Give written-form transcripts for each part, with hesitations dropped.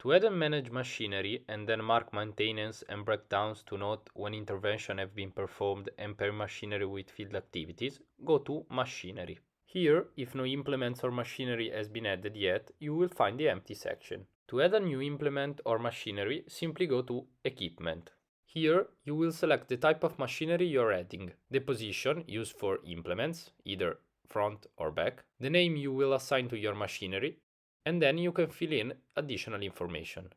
To add and manage machinery and then mark maintenance and breakdowns to note when intervention have been performed and pair machinery with field activities, go to Machinery. Here, if no implements or machinery has been added yet, you will find the empty section. To add a new implement or machinery, simply go to Equipment. Here, you will select the type of machinery you're adding, the position used for implements, either front or back, the name you will assign to your machinery, and then you can fill in additional information.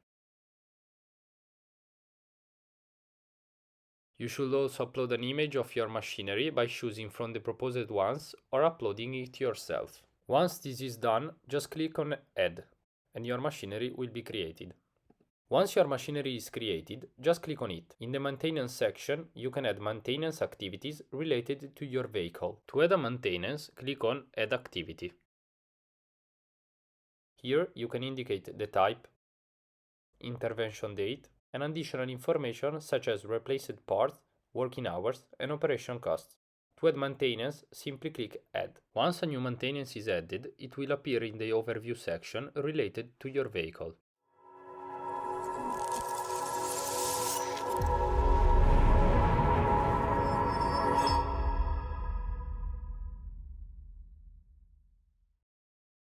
You should also upload an image of your machinery by choosing from the proposed ones or uploading it yourself. Once this is done, just click on Add, and your machinery will be created. Once your machinery is created, just click on it. In the maintenance section, you can add maintenance activities related to your vehicle. To add a maintenance, click on Add Activity. Here you can indicate the type, intervention date, and additional information such as replaced parts, working hours, and operation costs. To add maintenance, simply click Add. Once a new maintenance is added, it will appear in the overview section related to your vehicle.